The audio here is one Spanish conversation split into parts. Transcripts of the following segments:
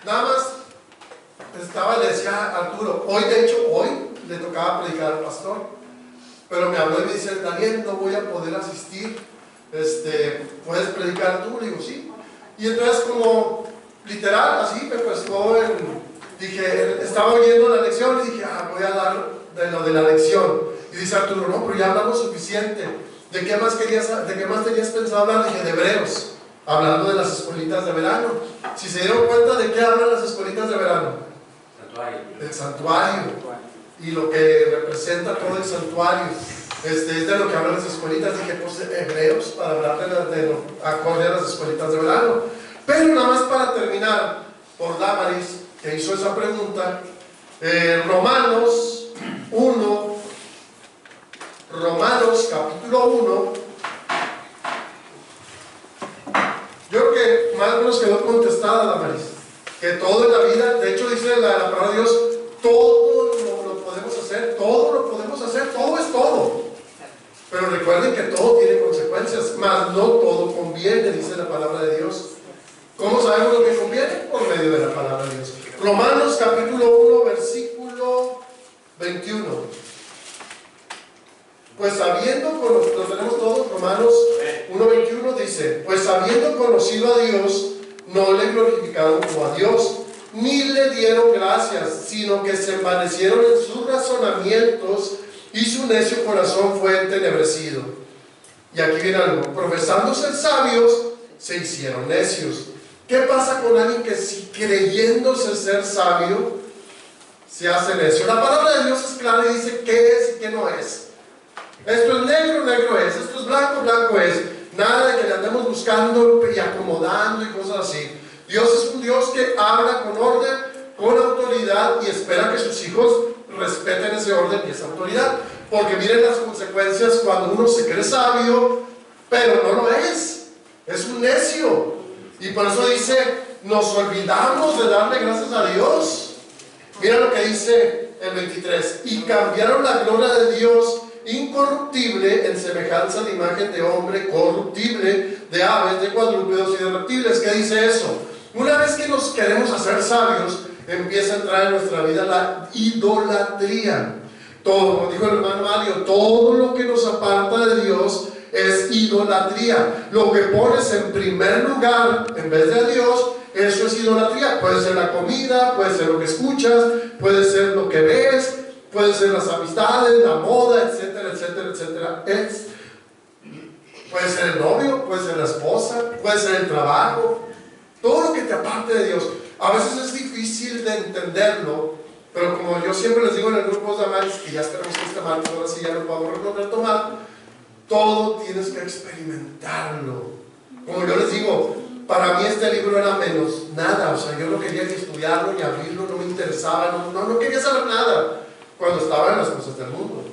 Nada más le decía a Arturo, hoy le tocaba predicar al pastor, pero me habló y me dice, Daniel, no voy a poder asistir, ¿puedes predicar tú? Le digo, sí. Y entonces como literal, así me puesto dije, estaba oyendo la lección y dije, voy a dar de lo de la lección. Y dice Arturo, no, pero ya hablamos suficiente. ¿De qué más tenías pensado hablar? Dije, de Hebreos, hablando de las escuelitas de verano. Si se dieron cuenta de qué hablan las escuelitas de verano, del santuario y lo que representa todo el santuario, es de lo que hablan las escuelitas. Dije, pues Hebreos, para hablar de lo acorde a las escuelitas de verano. Pero nada más para terminar, por Damaris, que hizo esa pregunta, Romanos capítulo 1, yo creo que más o menos quedó contestada, Damaris, que todo en la vida, de hecho dice la palabra de Dios, todo lo podemos hacer, todo es todo. Pero recuerden que todo tiene consecuencias, mas no todo conviene, dice la palabra de Dios. ¿Cómo sabemos lo que conviene? Por medio de la palabra de Dios. Romanos capítulo 1, versículo 21. Pues lo tenemos todos, Romanos 1:21 dice, pues habiendo conocido a Dios, no le glorificaron como a Dios, ni le dieron gracias, sino que se envanecieron en sus razonamientos y su necio corazón fue entenebrecido. Y aquí viene algo, profesando ser sabios, se hicieron necios. ¿Qué pasa con alguien que si creyéndose ser sabio, se hace necio? La palabra de Dios es clara y dice qué es y qué no es. Esto es negro, negro es. Esto es blanco, blanco es. Nada de que le andemos buscando y acomodando y cosas así. Dios es un Dios que habla con orden, con autoridad y espera que sus hijos respeten ese orden y esa autoridad. Porque miren las consecuencias cuando uno se cree sabio, pero no lo es. Es un necio. Y por eso dice, nos olvidamos de darle gracias a Dios. Mira lo que dice el 23. Y cambiaron la gloria de Dios incorruptible en semejanza de imagen de hombre corruptible, de aves, de cuadrúpedos y de reptiles. ¿Qué dice eso? Una vez que nos queremos hacer sabios, empieza a entrar en nuestra vida la idolatría. Todo, como dijo el hermano Mario, todo lo que nos aparta de Dios es idolatría. Lo que pones en primer lugar en vez de Dios, eso es idolatría. Puede ser la comida, puede ser lo que escuchas, puede ser lo que ves, puede ser las amistades, la moda, etcétera, etcétera, etcétera. Puede ser el novio, puede ser la esposa, puede ser el trabajo, todo lo que te aparte de Dios. A veces es difícil de entenderlo, pero como yo siempre les digo en el grupo de Amaris, que ya esperamos que este martes, ahora sí ya lo podemos retomar, todo tienes que experimentarlo. Como yo les digo, para mí este libro era menos nada, o sea, yo no quería ni estudiarlo ni abrirlo, no me interesaba, no quería saber nada cuando estaba en las cosas del mundo.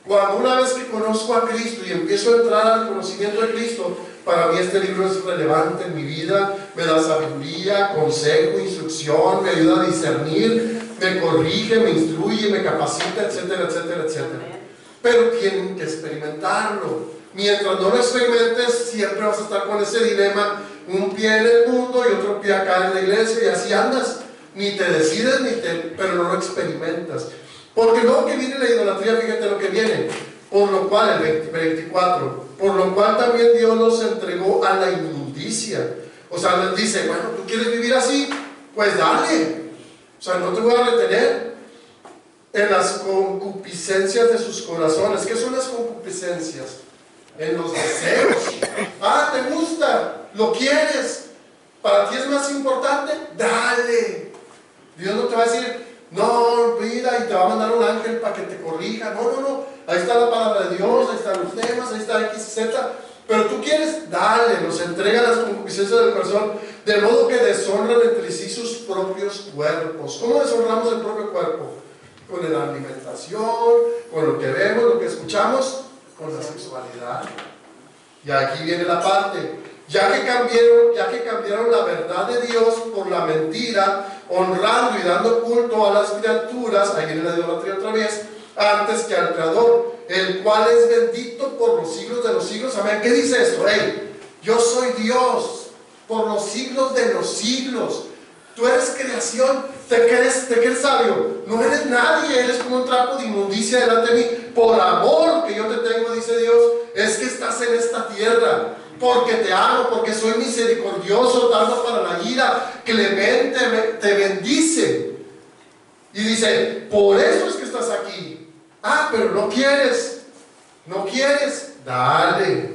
Cuando una vez que conozco a Cristo y empiezo a entrar al conocimiento de Cristo, para mí este libro es relevante en mi vida, me da sabiduría, consejo, instrucción, me ayuda a discernir, me corrige, me instruye, me capacita, etcétera, etcétera, etcétera. Pero tienen que experimentarlo. Mientras no lo experimentes, siempre vas a estar con ese dilema, un pie en el mundo y otro pie acá en la iglesia, y así andas. Ni te decides, pero no lo experimentas. Porque luego que viene la idolatría, fíjate lo que viene. Por lo cual, el 24, por lo cual también Dios los entregó a la inmundicia. O sea, les dice, bueno, ¿tú quieres vivir así? Pues dale. O sea, no te voy a retener. En las concupiscencias de sus corazones. ¿Qué son las concupiscencias? En los deseos. ¿Te gusta? ¿Lo quieres? ¿Para ti es más importante? Dale. Dios no te va a decir, no, mira, y te va a mandar un ángel para que te corrija. No. Ahí está la palabra de Dios, ahí están los temas, ahí está X, Z. Pero tú quieres, dale, nos entrega las concupiscencias del corazón, de modo que deshonran entre sí sus propios cuerpos. ¿Cómo deshonramos el propio cuerpo? Con la alimentación, con lo que vemos, lo que escuchamos, con la sexualidad. Y aquí viene la parte, ya que cambiaron la verdad de Dios por la mentira, honrando y dando culto a las criaturas, ahí viene la idolatría otra vez, antes que al Creador, el cual es bendito por los siglos de los siglos. Amén. ¿Qué dice esto? Yo soy Dios por los siglos de los siglos. Tú eres creación, te crees sabio. No eres nadie, eres como un trapo de inmundicia delante de mí. Por amor que yo te tengo, dice Dios, es que estás en esta tierra. Porque te amo, porque soy misericordioso, tardo para la ira, clemente, te bendice. Y dice, por eso es que estás aquí. Ah, pero no quieres, dale.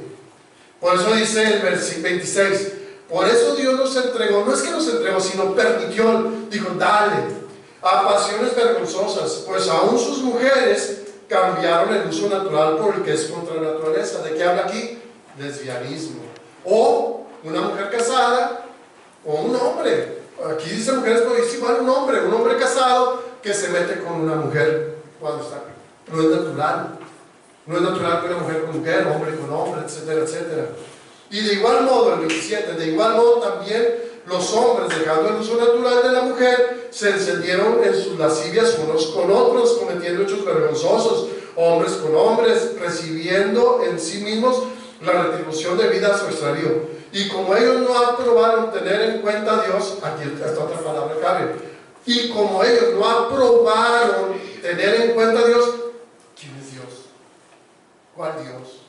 Por eso dice el versículo 26, por eso Dios nos entregó, no es que nos entregó, sino permitió, dijo, dale, a pasiones vergonzosas, pues aún sus mujeres cambiaron el uso natural por el que es contra la naturaleza. ¿De qué habla aquí? Lesbianismo. O una mujer casada, o un hombre. Aquí dice mujeres, pero es igual un hombre casado que se mete con una mujer cuando está. No es natural. No es natural que una mujer con mujer, hombre con hombre, etcétera, etcétera. Y de igual modo, el 27, de igual modo también los hombres, dejando el uso natural de la mujer, se encendieron en sus lascivias unos con otros, cometiendo hechos vergonzosos, hombres con hombres, recibiendo en sí mismos la retribución debida a su extravío. Y como ellos no aprobaron tener en cuenta a Dios, aquí esta otra palabra cabe, y como ellos no aprobaron tener en cuenta a Dios, ¿quién es Dios? ¿Cuál Dios?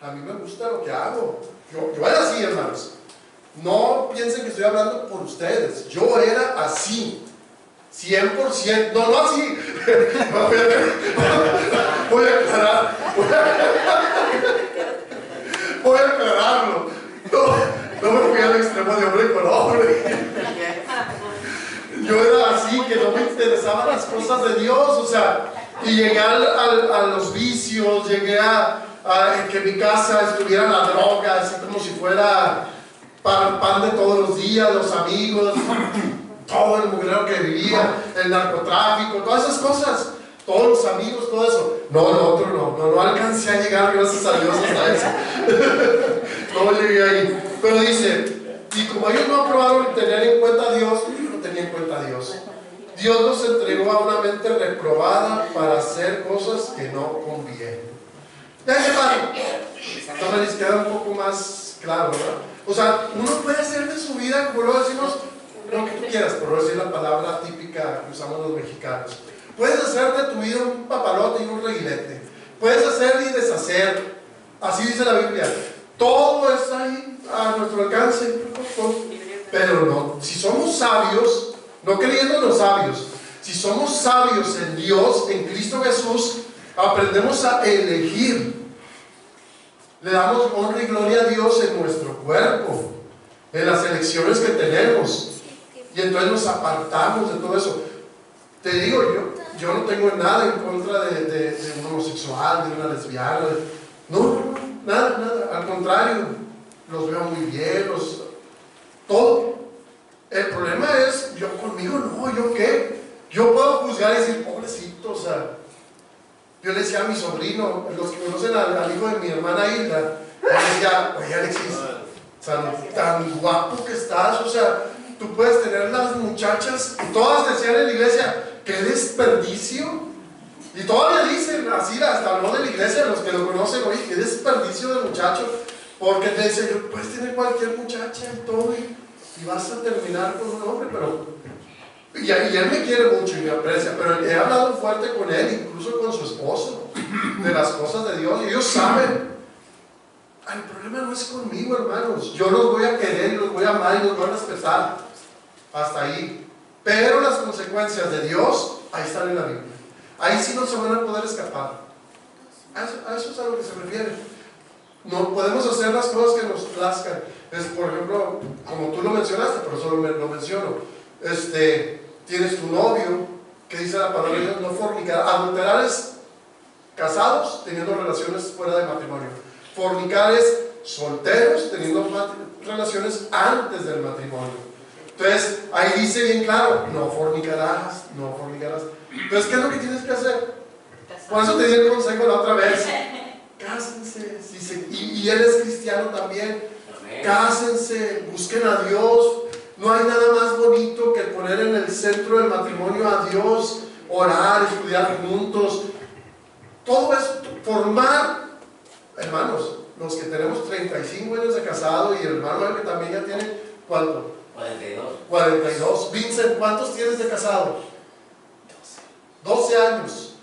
A mí me gusta lo que hago. Yo era así, hermanos. No piensen que estoy hablando por ustedes. Yo era así. 100%. No así. Voy a aclarar. Voy a aclararlo. No me fui al extremo de hombre con hombre. Yo era así, que no me interesaban las cosas de Dios. O sea, y llegué a los vicios, llegué a que mi casa estuviera en la droga, así como si fuera pan de todos los días, los amigos, todo el mugrero que vivía, el narcotráfico, todas esas cosas, todos los amigos, todo eso. No, lo otro no alcancé a llegar, gracias a Dios, hasta eso. No llegué ahí. Pero dice, y como ellos no aprobaron tener en cuenta a Dios, yo no tenía en cuenta a Dios. Dios nos entregó a una mente reprobada para hacer cosas que no convienen. Ya hermano, esto les queda un poco más claro, ¿verdad? O sea, uno puede hacer de su vida, como lo decimos, lo que tú quieras, por no decir la palabra típica que usamos los mexicanos. Puedes hacer de tu vida un papalote y un reguilete. Puedes hacer y deshacer. Así dice la Biblia. Todo está ahí a nuestro alcance. Pero no, si somos sabios, no creyéndonos sabios, si somos sabios en Dios, en Cristo Jesús, aprendemos a elegir. Le damos honra y gloria a Dios en nuestro cuerpo, en las elecciones que tenemos, y entonces nos apartamos de todo eso. Te digo, yo no tengo nada en contra de un homosexual, de una lesbiana, no, nada, al contrario, los veo muy bien, todo. El problema es, yo conmigo no, ¿yo qué? Yo puedo juzgar y decir, pobrecito, o sea, yo le decía a mi sobrino, los que conocen al hijo de mi hermana Hilda, le decía, oye Alexis, tan guapo que estás, o sea, tú puedes tener las muchachas, y todas decían en la iglesia, qué desperdicio, y todavía dicen, así hasta habló de la iglesia, los que lo conocen, oye, qué desperdicio de muchacho, porque te dicen, puedes tener cualquier muchacha y todo, y vas a terminar con un hombre, pero... Y él me quiere mucho y me aprecia, pero he hablado fuerte con él, incluso con su esposo, de las cosas de Dios, y ellos saben. El problema no es conmigo, hermanos. Yo los voy a querer, los voy a amar y los voy a respetar. Hasta ahí. Pero las consecuencias de Dios, ahí están en la Biblia. Ahí sí no se van a poder escapar. A eso es a lo que se refiere. No podemos hacer las cosas que nos plazcan. Por ejemplo, como tú lo mencionaste, por eso lo menciono. Tienes tu novio, que dice la palabra de Dios, no fornicar. Adulterar es casados teniendo relaciones fuera de matrimonio. Fornicar es solteros teniendo relaciones antes del matrimonio. Entonces, ahí dice bien claro, no fornicarás. Entonces, ¿qué es lo que tienes que hacer? Por eso te di el consejo la otra vez. Cásense. Y él es cristiano también. Cásense, busquen a Dios. No hay nada más bonito que poner en el centro del matrimonio a Dios, orar, estudiar juntos. Todo es formar, hermanos, los que tenemos 35 años de casado y el hermano que también ya tiene, ¿cuánto? 42. 42. Vincent, ¿cuántos tienes de casado? 12 años.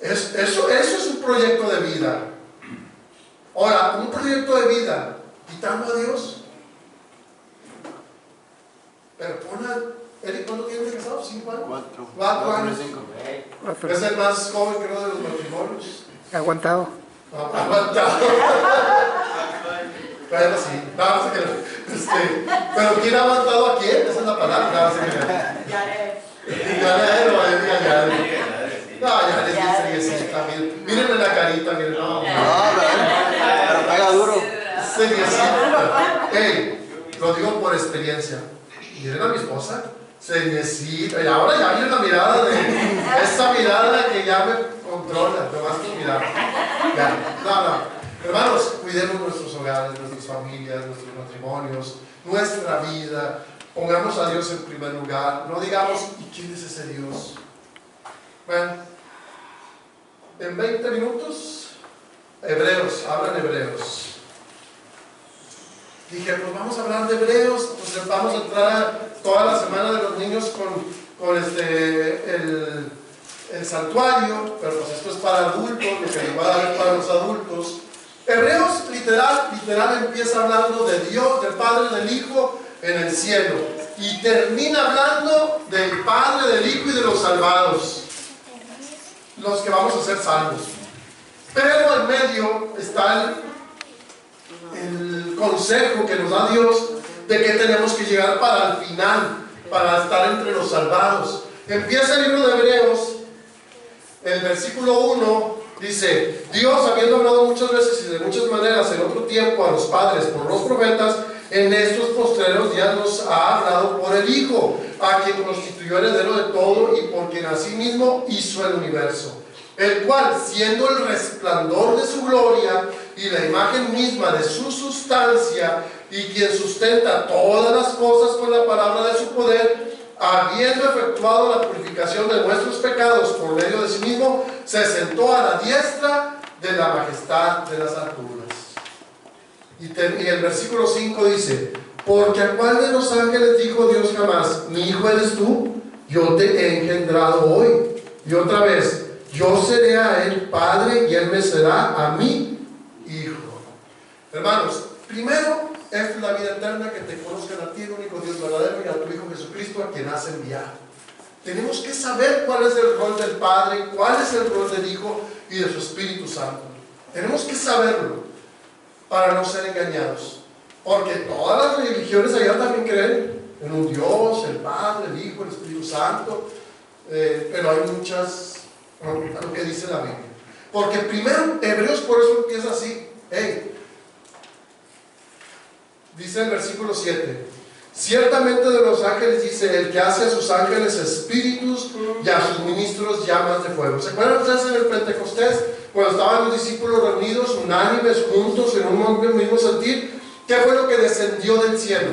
Eso es un proyecto de vida. Ahora, un proyecto de vida, quitando a Dios. Pero pon a Eric, ¿cuánto tienes de casado? ¿5 años? 4 años. Es el más joven, creo, de los matrimonios. Aguantado. Aguantado. Bueno, sí. Vamos a pero ¿quién ha aguantado a quién? Esa es la palabra. Vamos a No, ya les dice también. Mírenle la carita, miren. No, pero pega duro. Seriecita. Hey, lo digo por experiencia. Miren a mi esposa. Seriecita. Y ahora ya viene la mirada de esa mirada que ya me controla. Nomás con mirar. Ya. No. Hermanos, cuidemos nuestros hogares, nuestras familias, nuestros matrimonios, nuestra vida. Pongamos a Dios en primer lugar. No digamos, ¿y quién es ese Dios? Bueno, en 20 minutos, Hebreos, hablan Hebreos. Dije, pues vamos a hablar de Hebreos, pues vamos a entrar toda la semana de los niños con el santuario, pero pues esto es para adultos, lo que les voy a dar es para los adultos. Hebreos literal empieza hablando de Dios, del Padre, del Hijo en el cielo, y termina hablando del Padre, del Hijo y de los salvados, los que vamos a ser salvos. Pero en medio está el consejo que nos da Dios de que tenemos que llegar para el final, para estar entre los salvados. Empieza el libro de Hebreos, el versículo 1 dice: Dios, habiendo hablado muchas veces y de muchas maneras en otro tiempo a los padres por los profetas, en estos postreros días nos ha hablado por el Hijo, a quien constituyó heredero de todo y por quien asimismo hizo el universo, el cual, siendo el resplandor de su gloria y la imagen misma de su sustancia, y quien sustenta todas las cosas con la palabra de su poder, habiendo efectuado la purificación de nuestros pecados por medio de sí mismo, se sentó a la diestra de la majestad de las alturas. Y el versículo 5 dice: porque a cuál de los ángeles dijo Dios jamás: mi hijo eres tú, yo te he engendrado hoy. Y otra vez: yo seré a él padre y él me será a mí hijo. Hermanos, primero es la vida eterna, que te conozcan a ti, el único Dios verdadero, y a tu Hijo Jesucristo, a quien has enviado. Tenemos que saber cuál es el rol del Padre, cuál es el rol del Hijo y de su Espíritu Santo. Tenemos que saberlo para no ser engañados, porque todas las religiones allá también creen en un Dios, el Padre, el Hijo, el Espíritu Santo, pero hay muchas, a lo que dice la Biblia. Porque primero, Hebreos por eso empieza así. Dice el versículo 7: ciertamente de los ángeles dice: el que hace a sus ángeles espíritus y a sus ministros llamas de fuego. ¿Se acuerdan ustedes en el Pentecostés, cuando estaban los discípulos reunidos, unánimes, juntos, en un mismo sentir? ¿Qué fue lo que descendió del cielo?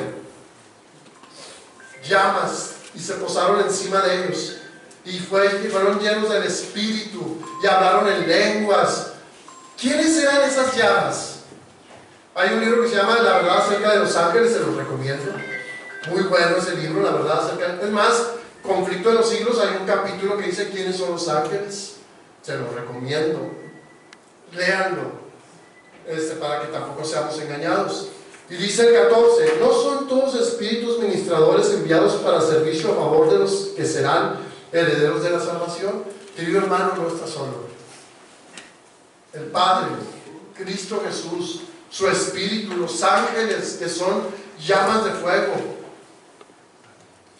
Llamas, y se posaron encima de ellos, y fueron llenos del Espíritu, y hablaron en lenguas. ¿Quiénes eran esas llamas? Hay un libro que se llama La verdad acerca de los ángeles, se los recomiendo. Muy bueno ese libro, La verdad acerca. Es más, Conflicto de los siglos, hay un capítulo que dice quiénes son los ángeles. Se los recomiendo. Léanlo, para que tampoco seamos engañados. Y dice el 14: ¿no son todos espíritus ministradores enviados para servicio a favor de los que serán herederos de la salvación? Querido hermano, no está solo. El Padre, Cristo Jesús, su Espíritu, los ángeles, que son llamas de fuego,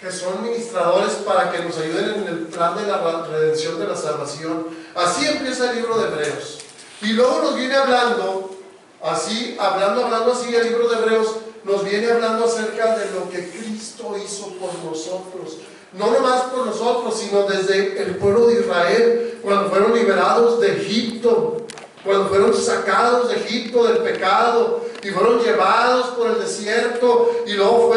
que son ministradores para que nos ayuden en el plan de la redención de la salvación. Así empieza el libro de Hebreos. Y luego nos viene hablando así, hablando así, el libro de Hebreos nos viene hablando acerca de lo que Cristo hizo por nosotros. No nomás por nosotros, sino desde el pueblo de Israel, cuando fueron liberados de Egipto, cuando fueron sacados de Egipto del pecado y fueron llevados por el desierto, y luego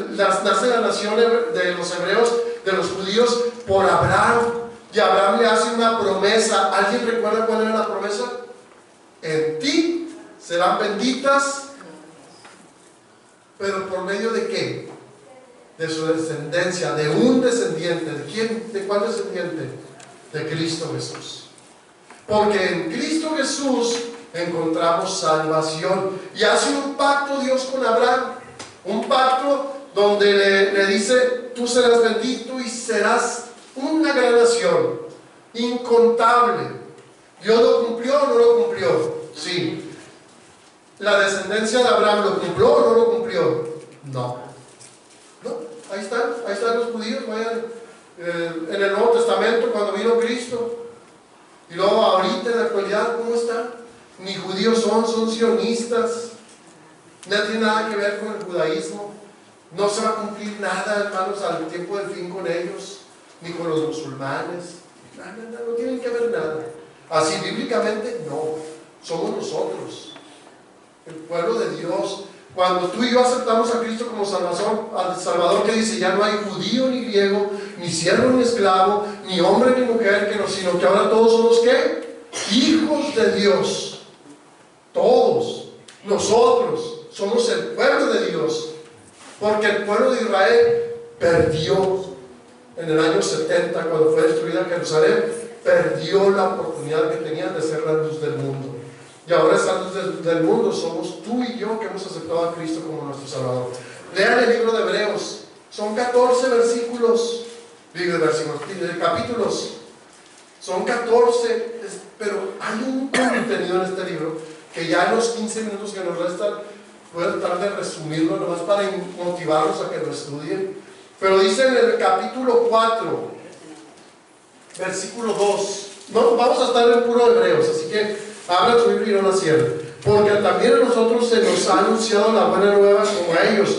nace la nación de los hebreos, de los judíos, por Abraham. Y Abraham le hace una promesa. ¿Alguien recuerda cuál era la promesa? En ti serán benditas ¿Pero por medio de qué? De su descendencia, de un descendiente. ¿De quién? ¿De cuál descendiente? De Cristo Jesús. Porque en Cristo Jesús encontramos salvación. Y hace un pacto Dios con Abraham. Un pacto donde le dice: tú serás bendito y serás una gran nación, incontable. ¿Dios lo cumplió o no lo cumplió? Sí. ¿La descendencia de Abraham lo cumplió o no lo cumplió? No. No, ahí están los judíos. Vayan en el Nuevo Testamento cuando vino Cristo. Y luego ahorita en la actualidad, ¿cómo están? Ni judíos son sionistas. No tiene nada que ver con el judaísmo. No se va a cumplir nada, hermanos, al tiempo del fin con ellos, ni con los musulmanes. No tienen que ver nada. Así bíblicamente, no. Somos nosotros, el pueblo de Dios. Cuando tú y yo aceptamos a Cristo como Salvador, que dice: ya no hay judío ni griego, ni siervo ni esclavo, ni hombre ni mujer, sino que ahora todos somos ¿qué? Hijos de Dios. Todos nosotros somos el pueblo de Dios. Porque el pueblo de Israel perdió en el año 70, cuando fue destruida Jerusalén, perdió la oportunidad que tenían de ser la luz del mundo. Y ahora esa luz del mundo somos tú y yo, que hemos aceptado a Cristo como nuestro Salvador. Lean el libro de Hebreos. Son 14 versículos, capítulos. Son 14, pero hay un contenido en este libro que ya en los 15 minutos que nos restan voy a tratar de resumirlo nomás para motivarlos a que lo estudien. Pero dice en el capítulo 4, versículo 2. No, vamos a estar en puro Hebreos, así que abran su Biblia y no la cierren. Porque también a nosotros se nos ha anunciado la buena nueva como a ellos,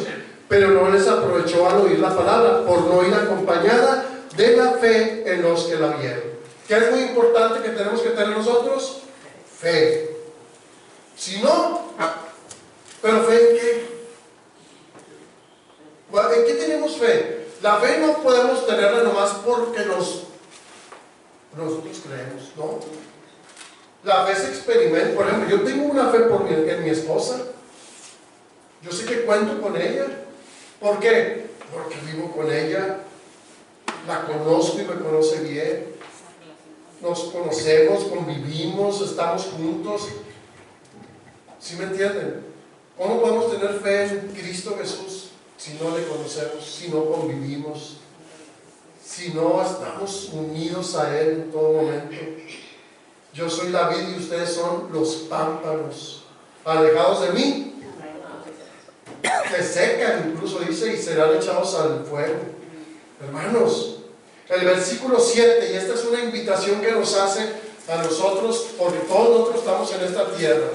pero no les aprovechó al oír la palabra, por no ir acompañada de la fe en los que la vieron. ¿Qué es muy importante que tenemos que tener nosotros? Fe. Si no, ¿pero fe en qué? ¿En qué tenemos fe? La fe no podemos tenerla nomás porque nosotros creemos, ¿no? La fe se experimenta. Por ejemplo, yo tengo una fe en mi esposa. Yo sé que cuento con ella. ¿Por qué? Porque vivo con ella, la conozco y me conoce bien. Nos conocemos, convivimos, estamos juntos. ¿Sí me entienden? ¿Cómo podemos tener fe en Cristo Jesús si no le conocemos, si no convivimos, si no estamos unidos a Él en todo momento? Yo soy la vid y ustedes son los pámpanos. Alejados de mí, se secan, incluso dice, y serán echados al fuego. Hermanos, el versículo 7, y esta es una invitación que nos hace a nosotros, porque todos nosotros estamos en esta tierra.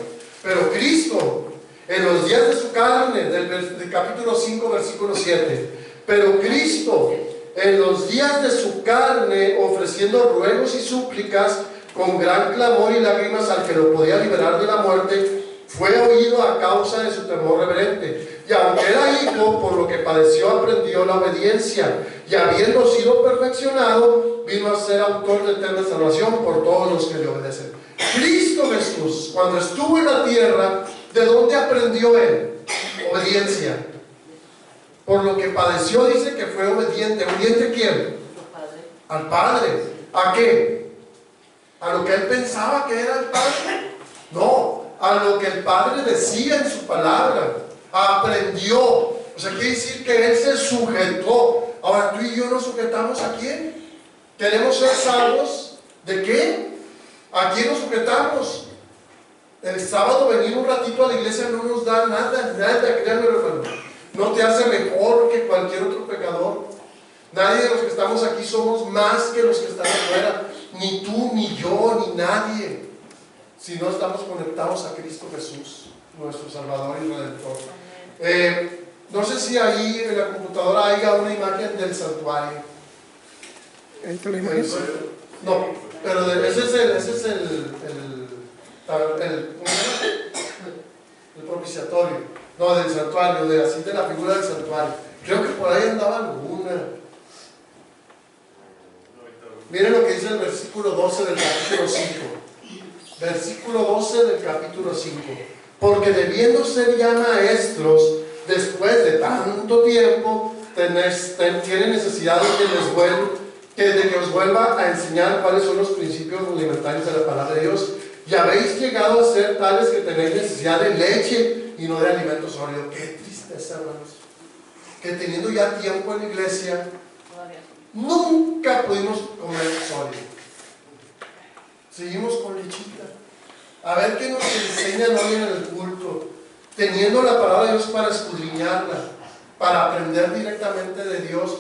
Pero Cristo, en los días de su carne, del capítulo 5, versículo 7, pero Cristo, en los días de su carne, ofreciendo ruegos y súplicas, con gran clamor y lágrimas al que lo podía liberar de la muerte, fue oído a causa de su temor reverente. Y aunque era hijo, por lo que padeció, aprendió la obediencia. Y habiendo sido perfeccionado, vino a ser autor de eterna salvación por todos los que le obedecen. Cristo Jesús, cuando estuvo en la tierra, ¿de dónde aprendió Él? Obediencia. Por lo que padeció, dice que fue obediente. ¿Obediente a quién? Al Padre. ¿A qué? ¿A lo que Él pensaba que era el Padre? No, a lo que el Padre decía en su palabra. Aprendió. O sea, quiere decir que Él se sujetó. Ahora, tú y yo nos sujetamos ¿a quién? ¿Queremos ser salvos? ¿De qué? ¿A quién nos sujetamos? El sábado venir un ratito a la iglesia no nos da nada, créanme, hermano. No te hace mejor que cualquier otro pecador. Nadie de los que estamos aquí somos más que los que están afuera. Ni tú, ni yo, ni nadie. Si no estamos conectados a Cristo Jesús, nuestro Salvador y Redentor. No sé si ahí en la computadora haya una imagen del santuario. ¿Entra la imagen? No, pero ese es el propiciatorio. No, del santuario, así de la figura del santuario. Creo que por ahí andaba alguna. Miren lo que dice el versículo 12 del capítulo 5. Versículo 12 del capítulo 5. Porque debiendo ser ya maestros, después de tanto tiempo tienen necesidad de que os vuelva a enseñar cuáles son los principios rudimentarios de la palabra de Dios. Y habéis llegado a ser tales que tenéis necesidad de leche y no de alimento sólido. Qué tristeza, hermanos, que teniendo ya tiempo en la iglesia nunca pudimos comer sólido. Seguimos con lechita. A ver qué nos enseñan hoy en el culto, teniendo la palabra de Dios para escudriñarla, para aprender directamente de Dios.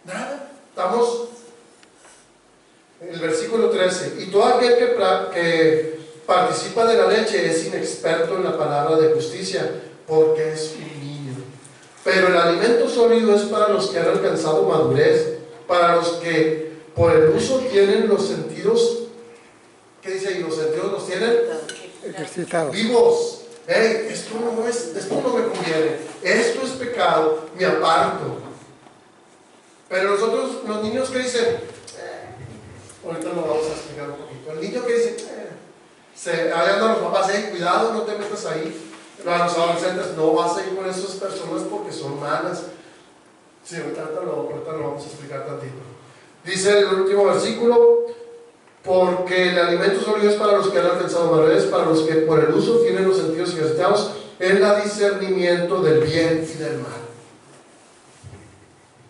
Nada. Estamos en el versículo 13. Y todo aquel que participa de la leche es inexperto en la palabra de justicia, porque es un niño. Pero el alimento sólido es para los que han alcanzado madurez, para los que por el uso tienen los sentidos. ¿Qué dice ahí? Los sentidos los tienen ejercitados, vivos. Hey, esto no me conviene, esto es pecado, me aparto. Pero nosotros, los niños que dicen, ahorita lo vamos a explicar un poquito. El niño que dice, ahí andan los papás, cuidado, no te metas ahí. Pero a los adolescentes, no vas a ir con esas personas porque son malas. Sí, ahorita lo vamos a explicar tantito. Dice el último versículo: porque el alimento sólido es para los que han alcanzado madurez, para los que por el uso tienen los sentidos ejercitados en el discernimiento del bien y del mal.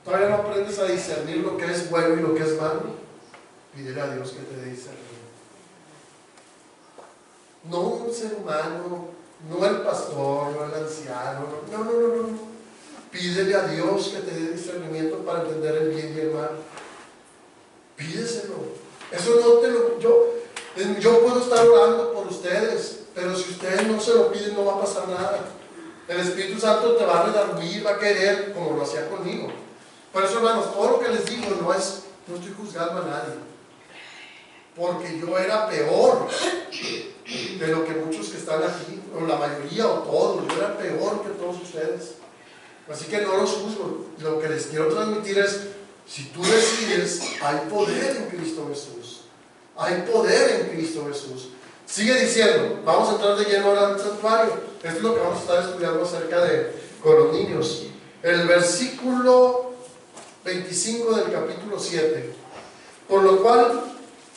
¿Todavía no aprendes a discernir lo que es bueno y lo que es malo? Pídele a Dios que te dé discernimiento. No un ser humano, no el pastor, no el anciano, no. Pídele a Dios que te dé discernimiento para entender el bien y el mal. Pídeselo. Eso no te lo... Yo puedo estar orando por ustedes, pero si ustedes no se lo piden, no va a pasar nada. El Espíritu Santo te va a redarguir, va a querer, como lo hacía conmigo. Por eso, hermanos, todo lo que les digo no estoy juzgando a nadie, porque yo era peor de lo que muchos que están aquí, o la mayoría, o todos. Yo era peor que todos ustedes. Así que no los juzgo. Lo que les quiero transmitir es: si tú decides, hay poder en Cristo Jesús. Hay poder en Cristo Jesús. Sigue diciendo, vamos a entrar de lleno ahora al santuario. Esto es lo que vamos a estar estudiando con los niños. El versículo 25 del capítulo 7. Por lo cual,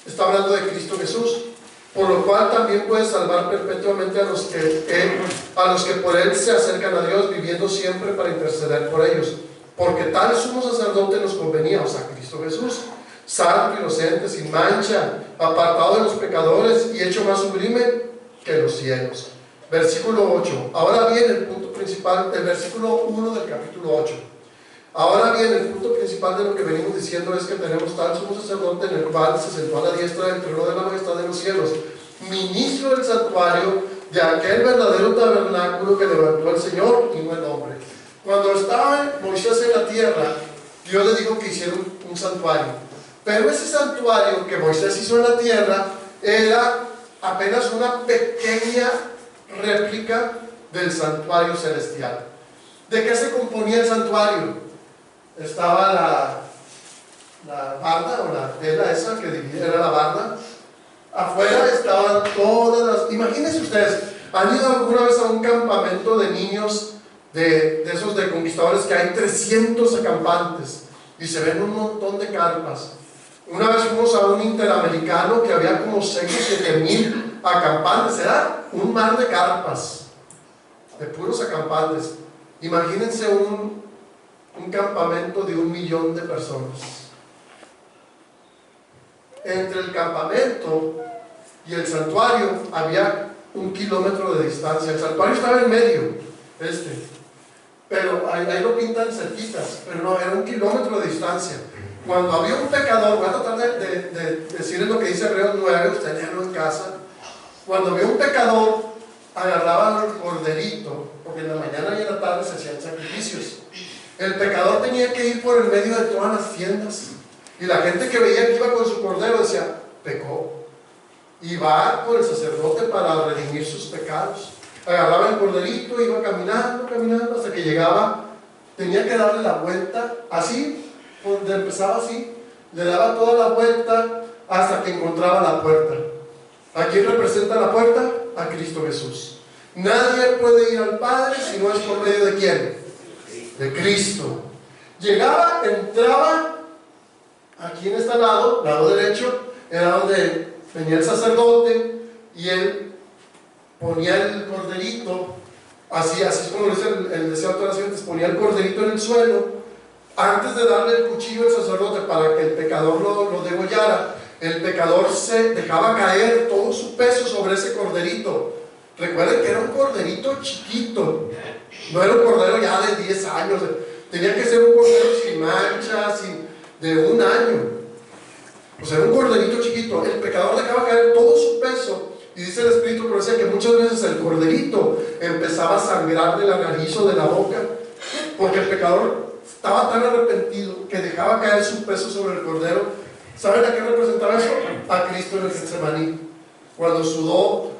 está hablando de Cristo Jesús, por lo cual también puede salvar perpetuamente a los que por Él se acercan a Dios, viviendo siempre para interceder por ellos. Porque tal sumo sacerdote nos convenía, o sea, Cristo Jesús, santo, inocente, sin mancha, apartado de los pecadores y hecho más sublime que los cielos. Versículo 8. Ahora bien, el punto principal, el versículo 1 del capítulo 8. Ahora bien, el punto principal de lo que venimos diciendo es que tenemos tal sumo sacerdote en el cual se sentó a la diestra del trono de la majestad de los cielos, ministro del santuario de aquel verdadero tabernáculo que levantó el Señor y no el hombre. Cuando estaba Moisés en la tierra, Dios le dijo que hiciera un santuario. Pero ese santuario que Moisés hizo en la tierra era apenas una pequeña réplica del santuario celestial. ¿De qué se componía el santuario? Estaba la barda, o la tela esa que dividía, era la barda. Afuera estaban todas las... Imagínense ustedes, ¿han ido alguna vez a un campamento de niños de esos de conquistadores que hay 300 acampantes y se ven un montón de carpas? Una vez fuimos a un interamericano que había como 6 o 7 mil acampantes. Era un mar de carpas, de puros acampantes. Imagínense un campamento de 1 millón de personas. Entre el campamento y el santuario había 1 kilómetro de distancia. El santuario estaba en medio, pero ahí lo pintan cerquitas, pero no, era 1 kilómetro de distancia. Cuando había un pecador, voy a tratar de decirles lo que dice Hebreos 9, usted léalo en casa. Cuando había un pecador, agarraban el corderito, porque en la mañana y en la tarde se hacían sacrificios. El pecador tenía que ir por el medio de todas las tiendas, y la gente que veía que iba con su cordero decía: pecó, y va por el sacerdote para redimir sus pecados. Agarraba el corderito, iba caminando hasta que llegaba, tenía que darle la vuelta así. Donde empezaba así, le daba toda la vuelta hasta que encontraba la puerta. ¿A quién representa la puerta? A Cristo Jesús. Nadie puede ir al Padre si no es por medio de ¿quién? De Cristo. Llegaba, entraba, aquí en este lado derecho, era donde venía el sacerdote y él ponía el corderito, así es como dice el deseo de oración, ponía el corderito en el suelo, antes de darle el cuchillo al sacerdote para que el pecador lo degollara. El pecador se dejaba caer todo su peso sobre ese corderito. Recuerden que era un corderito chiquito, no era un cordero ya de 10 años, tenía que ser un cordero sin mancha, de 1 año. O sea, era un corderito chiquito. El pecador dejaba caer todo su peso, y dice el Espíritu Profecía que muchas veces el corderito empezaba a sangrar de la nariz o de la boca, porque el pecador estaba tan arrepentido que dejaba caer su peso sobre el cordero. ¿Saben a qué representaba eso? A Cristo en el Getsemaní, cuando sudó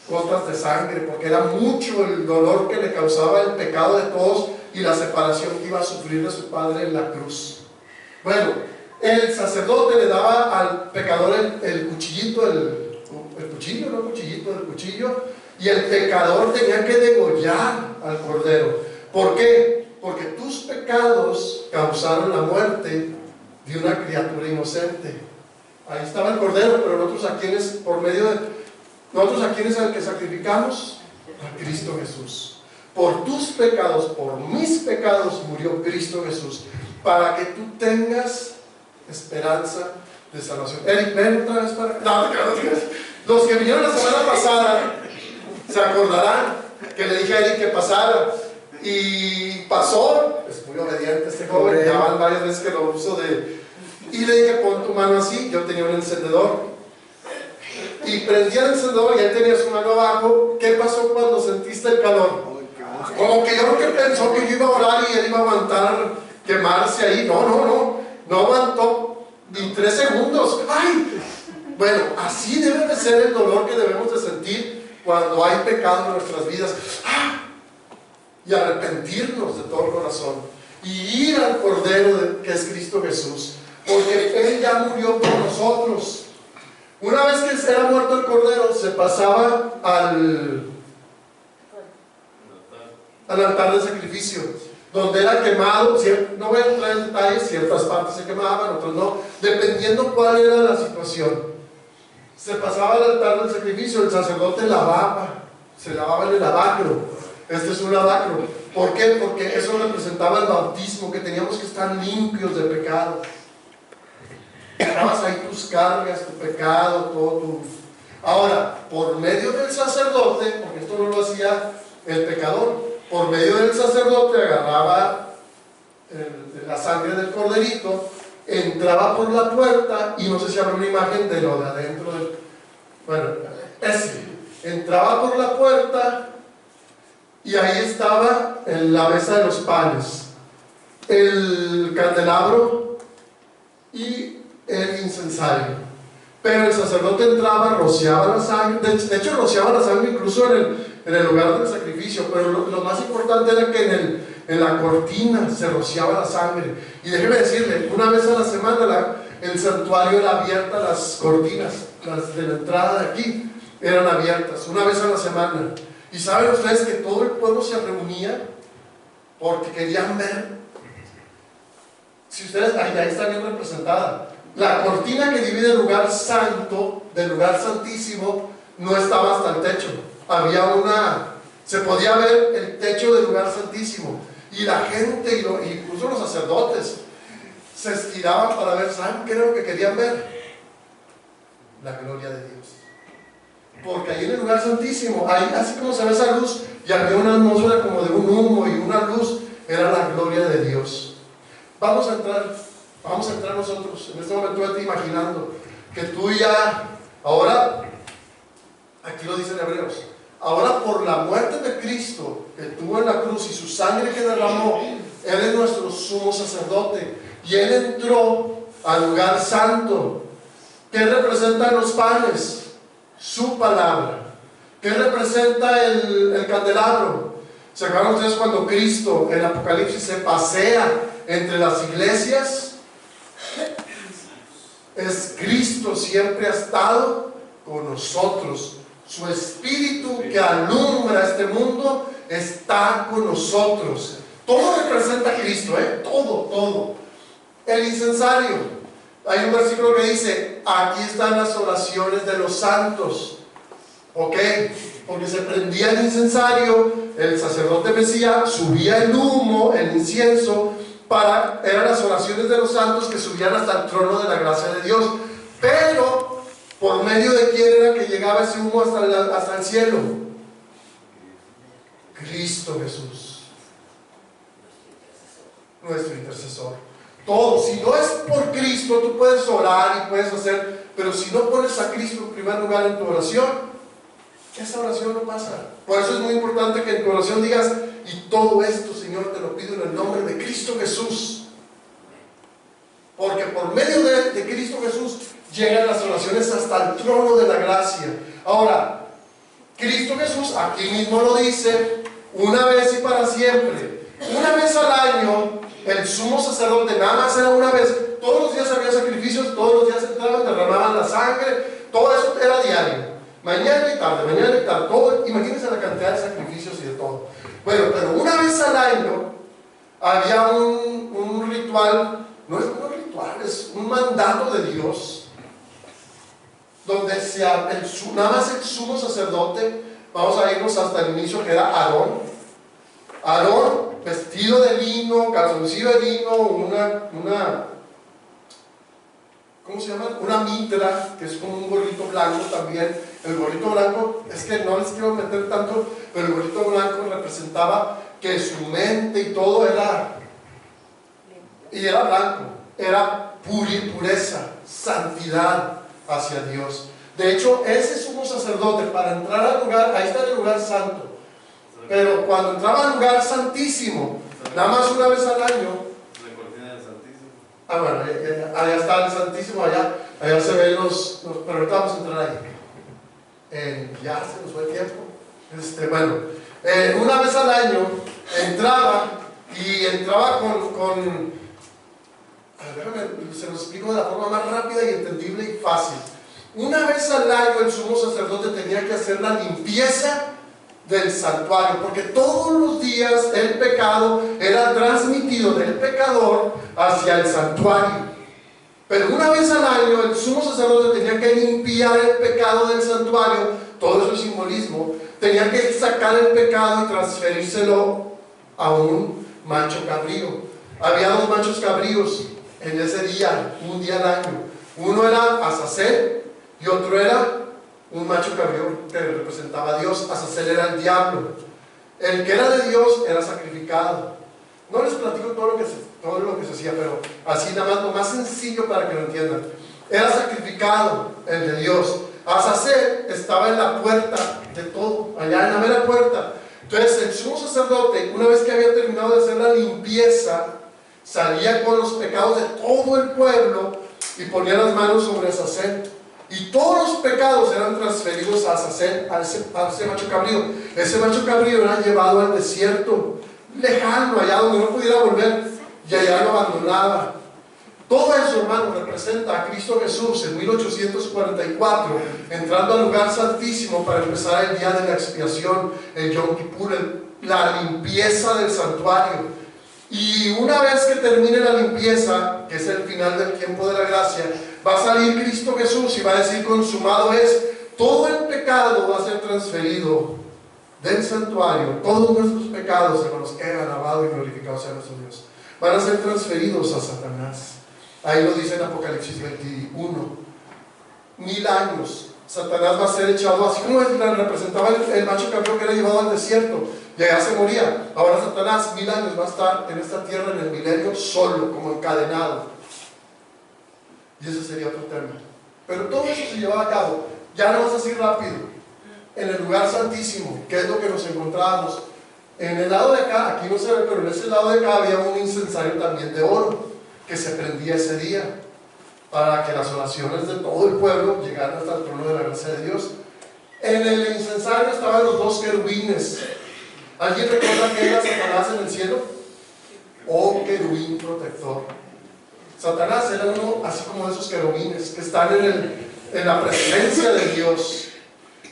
gotas de sangre, porque era mucho el dolor que le causaba el pecado de todos y la separación que iba a sufrir de su Padre en la cruz. Bueno, el sacerdote le daba al pecador el cuchillito, el cuchillo, y el pecador tenía que degollar al cordero. ¿Por qué? Porque tus pecados causaron la muerte de una criatura inocente. Ahí estaba el cordero, pero nosotros a quienes, nosotros a quienes al que sacrificamos, a Cristo Jesús. Por tus pecados, por mis pecados murió Cristo Jesús, para que tú tengas esperanza de salvación. Eric, ven otra vez para... No, los que vinieron la semana pasada se acordarán que le dije a Eric que pasara, y pasó. Es muy obediente este joven, ya van varias veces que lo uso y le dije, pon tu mano así. Yo tenía un encendedor y prendí el encendedor y él tenía su mano abajo. ¿Qué pasó cuando sentiste el calor? Como que yo creo que pensó que yo iba a orar y él iba a aguantar quemarse ahí. No aguantó ni 3 segundos. ¡Ay! Bueno, así debe de ser el dolor que debemos de sentir cuando hay pecado en nuestras vidas. ¡Ah! Y arrepentirnos de todo corazón y ir al Cordero que es Cristo Jesús, porque Él ya murió por nosotros. Una vez que era muerto el Cordero, se pasaba al altar de sacrificio, donde era quemado. No voy a entrar en detalles, ciertas partes se quemaban, otras no, dependiendo cuál era la situación. Se pasaba al altar del sacrificio, el sacerdote se lavaba en el lavacro. Este es un lavacro. ¿Por qué? Porque eso representaba el bautismo, que teníamos que estar limpios de pecado. Llevabas ahí tus cargas, tu pecado, todo tu... Ahora, por medio del sacerdote, porque esto no lo hacía el pecador, por medio del sacerdote agarraba la sangre del corderito, entraba por la puerta, y no sé si habrá una imagen de lo de adentro del... Bueno, entraba por la puerta, y ahí estaba la mesa de los panes, el candelabro y el incensario. Pero el sacerdote entraba, rociaba la sangre, de hecho rociaba la sangre incluso en el lugar del sacrificio, pero lo más importante era que en la cortina se rociaba la sangre. Y déjeme decirle, una vez a la semana el santuario era abierta, las cortinas, las de la entrada de aquí eran abiertas, una vez a la semana. Y saben ustedes que todo el pueblo se reunía porque querían ver. Si ustedes, ahí está bien representada. La cortina que divide el lugar santo del lugar santísimo no estaba hasta el techo. Se podía ver el techo del lugar santísimo. Y la gente, incluso los sacerdotes, se estiraban para ver. ¿Saben qué era lo que querían ver? La gloria de Dios. Porque ahí en el lugar santísimo, ahí así como se ve esa luz, y había una atmósfera como de un humo y una luz, era la gloria de Dios. Vamos a entrar nosotros en este momento, vete imaginando que tú ya, ahora, aquí lo dice en Hebreos, ahora por la muerte de Cristo que tuvo en la cruz y su sangre que derramó, Él es nuestro sumo sacerdote, y Él entró al lugar santo. ¿Qué representan los panes? Su palabra. ¿Qué representa el candelabro? ¿Se acuerdan ustedes cuando Cristo en Apocalipsis se pasea entre las iglesias? Es Cristo, siempre ha estado con nosotros. Su espíritu que alumbra este mundo está con nosotros. Todo representa a Cristo, todo. El incensario. Hay un versículo que dice, aquí están las oraciones de los santos. ¿Ok? Porque se prendía el incensario, el sacerdote Mesías subía el humo, el incienso, eran las oraciones de los santos que subían hasta el trono de la gracia de Dios. Pero, ¿por medio de quién era que llegaba ese humo hasta el cielo? Cristo Jesús, nuestro intercesor. Todo, si no es por Cristo, tú puedes orar y puedes hacer, pero si no pones a Cristo en primer lugar en tu oración, esa oración no pasa. Por eso es muy importante que en tu oración digas, y todo esto, Señor, te lo pido en el nombre de Cristo Jesús. Porque por medio de Cristo Jesús llegan las oraciones hasta el trono de la gracia. Ahora, Cristo Jesús aquí mismo lo dice, una vez y para siempre. Una vez al año, el sumo sacerdote, nada más era una vez, todos los días había sacrificios, todos los días entraban, derramaban la sangre, todo eso era diario. Mañana y tarde, todo, imagínense la cantidad de sacrificios y de todo. Bueno, pero una vez al año había un ritual, no es un ritual, es un mandato de Dios, donde nada más el sumo sacerdote, vamos a irnos hasta el inicio, que era Aarón, vestido de lino, calzoncillo de lino, ¿cómo se llama? Una mitra, que es como un gorrito blanco también. El gorrito blanco, es que no les quiero meter tanto, pero el gorrito blanco representaba que su mente y todo era blanco, era pureza, santidad hacia Dios. De hecho, ese sumo sacerdote, para entrar al lugar, ahí está el lugar santo, pero cuando entraba al lugar santísimo, nada más una vez al año, bueno, allá está el Santísimo, allá se ven pero ahorita vamos a entrar ahí. Ya se nos fue el tiempo. Una vez al año entraba con se lo explico de la forma más rápida y entendible y fácil. Una vez al año el sumo sacerdote tenía que hacer la limpieza del santuario, porque todos los días el pecado era transmitido del pecador hacia el santuario. Pero una vez al año el sumo sacerdote tenía que limpiar el pecado del santuario, todo eso es simbolismo, tenía que sacar el pecado y transferírselo a un macho cabrío. Había dos machos cabríos en ese día, un día al año. Uno era Azazel y otro era un macho cabrío que representaba a Dios. Azazel era el diablo. El que era de Dios era sacrificado. No les platico todo lo que se hacía, pero así nada más, lo más sencillo para que lo entiendan. Era sacrificado el de Dios. Azazel estaba en la puerta de todo, allá en la mera puerta. Entonces el sumo sacerdote, una vez que había terminado de hacer la limpieza, salía con los pecados de todo el pueblo y ponía las manos sobre Azazel. Y todos los pecados eran transferidos a Azazel, a ese macho cabrío. Ese macho cabrío era llevado al desierto, lejano, allá donde no pudiera volver, y allá lo abandonaba. Todo eso, hermano, representa a Cristo Jesús en 1844, entrando al lugar santísimo para empezar el día de la expiación, el Yom Kippur, la limpieza del santuario. Y una vez que termine la limpieza, que es el final del tiempo de la gracia, va a salir Cristo Jesús y va a decir: consumado es. Todo el pecado va a ser transferido del santuario, todos nuestros pecados, hermanos, que hayan alabado y glorificado sea nuestro Dios, van a ser transferidos a Satanás. Ahí lo dice en Apocalipsis 21. 1000 años Satanás va a ser echado, así como representaba el macho cabrío que era llevado al desierto y allá se moría. Ahora Satanás 1000 años va a estar en esta tierra en el milenio solo, como encadenado. Y ese sería otro tema. Pero todo eso se llevaba a cabo, ya no es así rápido, en el lugar santísimo, que es lo que nos encontrábamos. En el lado de acá, aquí no se ve, pero en ese lado de acá había un incensario también de oro, que se prendía ese día, para que las oraciones de todo el pueblo llegaran hasta el trono de la gracia de Dios. En el incensario estaban los dos querubines. ¿Alguien recuerda que era Satanás en el cielo? Oh, querubín protector. Satanás era uno así como de esos querubines que están en la presencia de Dios.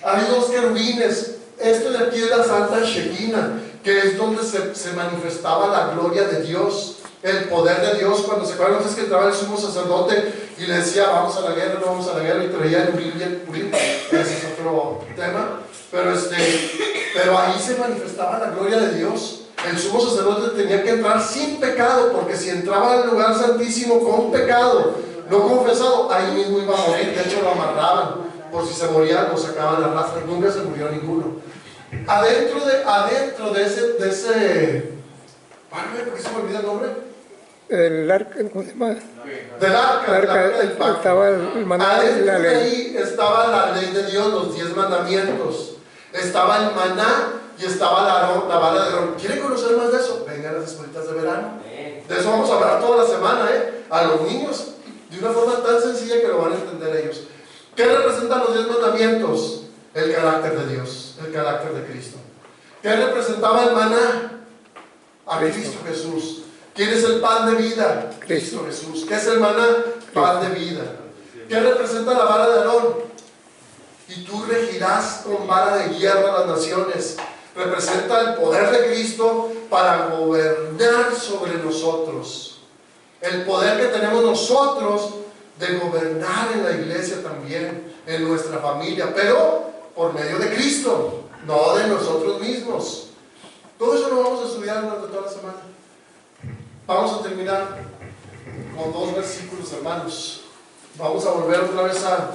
Hay dos querubines. Este de aquí es la Santa Shekinah, que es donde se manifestaba la gloria de Dios, el poder de Dios. Cuando se acuerdan ustedes que entraba el sumo sacerdote y le decía vamos a la guerra, no vamos a la guerra, y traía el Urim y el Purim. Ese es otro tema, pero ahí se manifestaba la gloria de Dios. El sumo sacerdote tenía que entrar sin pecado, porque si entraba al lugar santísimo con pecado no confesado, ahí mismo iba a morir. De hecho lo amarraban, por si se moría lo sacaban a rastras. Nunca se murió ninguno. Adentro de ese ¿por qué se me olvida el nombre? El arca, ¿cómo se llama? Del arca del pacto. Estaba el maná, Adentro la de ley. ahí estaba la ley de Dios, los 10 mandamientos. Estaba el maná y estaba la vara de Aarón. ¿Quieren conocer más de eso? Vengan a las escuelitas de verano. De eso vamos a hablar toda la semana, a los niños, de una forma tan sencilla que lo van a entender ellos. ¿Qué representan los 10 mandamientos? El carácter de Dios, el carácter de Cristo. ¿Qué representaba el maná? A Cristo Jesús. ¿Quién es el pan de vida? Cristo Jesús. ¿Qué es el maná? Pan de vida. ¿Qué representa la vara de Aarón? Y tú regirás con vara de hierro a las naciones. Representa el poder de Cristo para gobernar sobre nosotros. El poder que tenemos nosotros de gobernar en la iglesia también, en nuestra familia, pero por medio de Cristo, no de nosotros mismos. Todo eso lo vamos a estudiar durante toda la semana. Vamos a terminar con 2 versículos, hermanos. Vamos a volver otra vez a...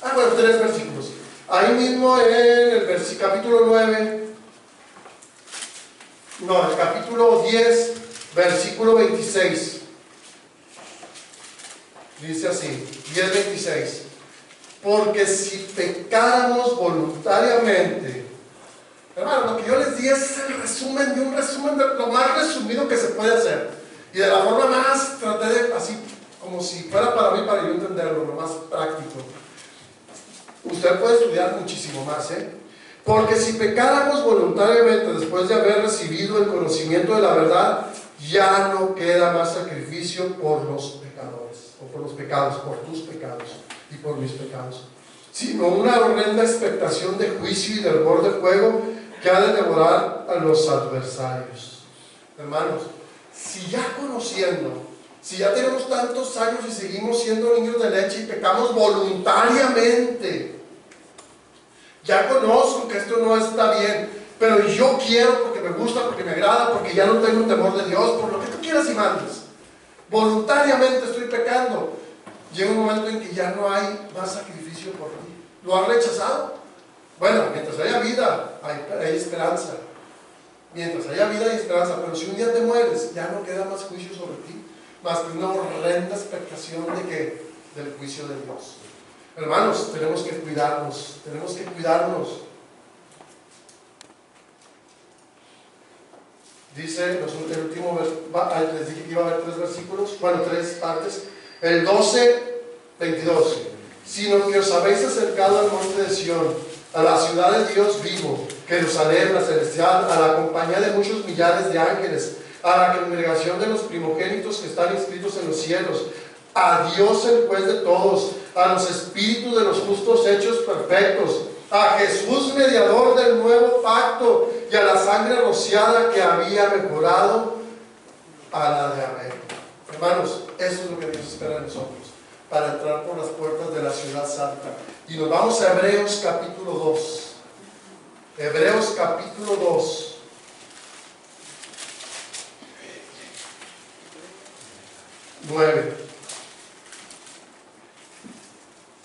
3 versículos. Ahí mismo en el capítulo 9, no, el capítulo 10, versículo 26. Dice así, 10:26. Porque si pecáramos voluntariamente, hermano, lo que yo les di es el resumen de un resumen de lo más resumido que se puede hacer, y de la forma más, traté de, así como si fuera para mí, para yo entenderlo, lo más práctico. Usted puede estudiar muchísimo más, porque si pecáramos voluntariamente después de haber recibido el conocimiento de la verdad, ya no queda más sacrificio por los pecadores, o por los pecados, por tus pecados y por mis pecados, sino una horrenda expectación de juicio y de hervor de fuego que ha de devorar a los adversarios. Hermanos, si ya conociendo, si ya tenemos tantos años y seguimos siendo niños de leche y pecamos voluntariamente, ya conozco que esto no está bien, pero yo quiero porque me gusta, porque me agrada, porque ya no tengo temor de Dios, por lo que tú quieras y mandes, voluntariamente estoy pecando. Llega un momento en que ya no hay más sacrificio por ti. ¿Lo has rechazado? Bueno, mientras haya vida, hay esperanza. Mientras haya vida hay esperanza, pero si un día te mueres, ya no queda más juicio sobre ti, más que una horrenda expectación del juicio de Dios. Hermanos, tenemos que cuidarnos, tenemos que cuidarnos. Dice el último, les dije que iba a haber 3 versículos, 3 partes. El 12:22. Sino que os habéis acercado al monte de Sión, a la ciudad de Dios vivo, Jerusalén, la celestial, a la compañía de muchos millares de ángeles, a la congregación de los primogénitos que están inscritos en los cielos, a Dios el juez de todos, a los espíritus de los justos hechos perfectos, a Jesús mediador del nuevo pacto, y a la sangre rociada que había mejorado a la de Abel. Hermanos, eso es lo que Dios espera de nosotros, para entrar por las puertas de la ciudad santa. Y nos vamos a Hebreos capítulo 2. Hebreos capítulo 2.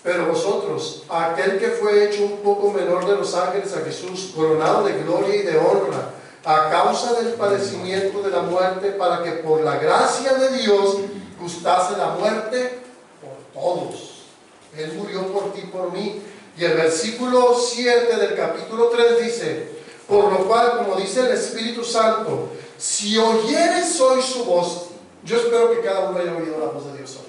Pero vosotros, a aquel que fue hecho un poco menor de los ángeles, a Jesús, coronado de gloria y de honra, a causa del padecimiento de la muerte, para que por la gracia de Dios gustase la muerte por todos. Él murió por ti y por mí. Y el versículo 7 del capítulo 3 dice: por lo cual, como dice el Espíritu Santo, si oyeres hoy su voz. Yo espero que cada uno haya oído la voz de Dios hoy.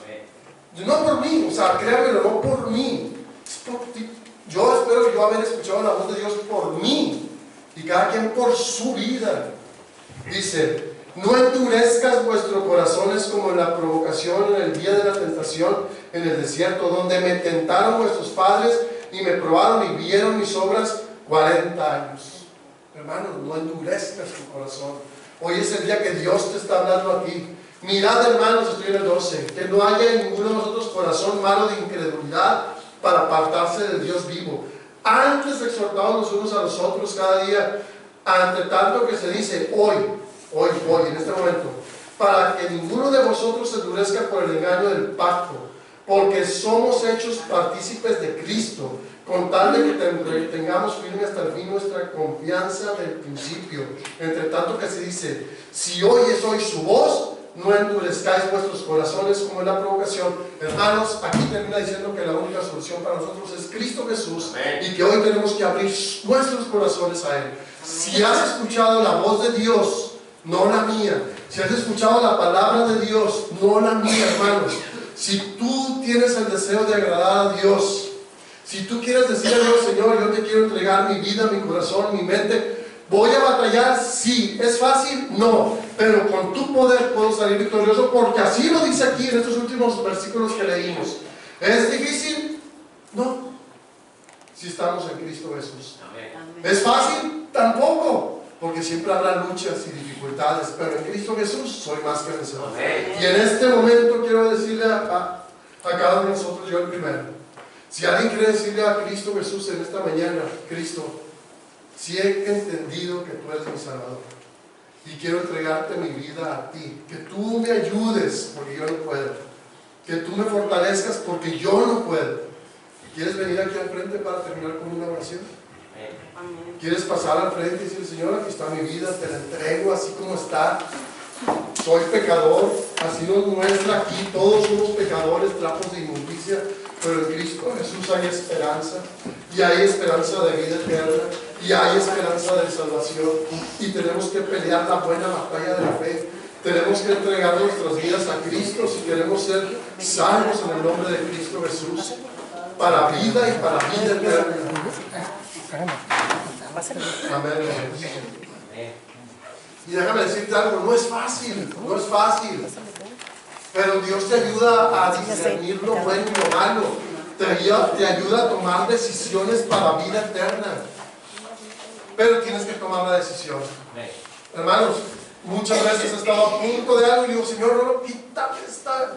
Amén. No por mí, o sea, créanmelo, no por mí, es por ti. Yo espero yo haber escuchado la voz de Dios por mí, y cada quien por su vida. Dice: no endurezcas vuestros corazones como en la provocación en el día de la tentación en el desierto, donde me tentaron vuestros padres y me probaron y vieron mis obras 40 años. Hermanos, no endurezcas tu corazón. Hoy es el día que Dios te está hablando a ti. Mirad, hermanos, estoy en el 12, que no haya en ninguno de nosotros corazón malo de incredulidad para apartarse del Dios vivo. Antes exhortados los unos a los otros cada día, ante tanto que se dice hoy, en este momento, para que ninguno de vosotros se endurezca por el engaño del pacto, porque somos hechos partícipes de Cristo, con tal de que tengamos firme hasta el fin nuestra confianza del principio. Entre tanto que se dice, si oyes hoy su voz, no endurezcáis vuestros corazones como en la provocación. Hermanos, aquí termina diciendo que la única solución para nosotros es Cristo Jesús. Amén. Y que hoy tenemos que abrir nuestros corazones a Él. Amén. Si has escuchado la voz de Dios, no la mía. Si has escuchado la palabra de Dios, no la mía, hermanos. Si tú tienes el deseo de agradar a Dios, si tú quieres decir a Dios, Señor, yo te quiero entregar mi vida, mi corazón, mi mente, ¿voy a batallar? Sí. ¿Es fácil? No. Pero con tu poder puedo salir victorioso, porque así lo dice aquí en estos últimos versículos que leímos. ¿Es difícil? No. Si estamos en Cristo Jesús. Amén. ¿Es fácil? Tampoco. Porque siempre habrá luchas y dificultades, pero en Cristo Jesús soy más que vencedor. Amén. Y en este momento quiero decirle a cada uno de nosotros, yo el primero, si alguien quiere decirle a Cristo Jesús en esta mañana, Cristo, si he entendido que tú eres mi Salvador y quiero entregarte mi vida a ti, que tú me ayudes porque yo no puedo, que tú me fortalezcas porque yo no puedo. ¿Quieres venir aquí al frente para terminar con una oración? Amén. ¿Quieres pasar al frente y decir, Señor, aquí está mi vida, te la entrego así como está? Soy pecador, así nos muestra aquí, todos somos pecadores, trapos de inmundicia, pero en Cristo Jesús hay esperanza, y hay esperanza de vida eterna, y hay esperanza de salvación, y tenemos que pelear la buena batalla de la fe. Tenemos que entregar nuestras vidas a Cristo si queremos ser salvos en el nombre de Cristo Jesús, para vida y para vida eterna. Amén. Y déjame decirte algo, no es fácil, no es fácil. Pero Dios te ayuda a discernir lo bueno y lo malo. Te ayuda a tomar decisiones para vida eterna. Pero tienes que tomar la decisión. Hermanos, muchas veces he estado a punto de algo y digo, Señor, no, quítame esta.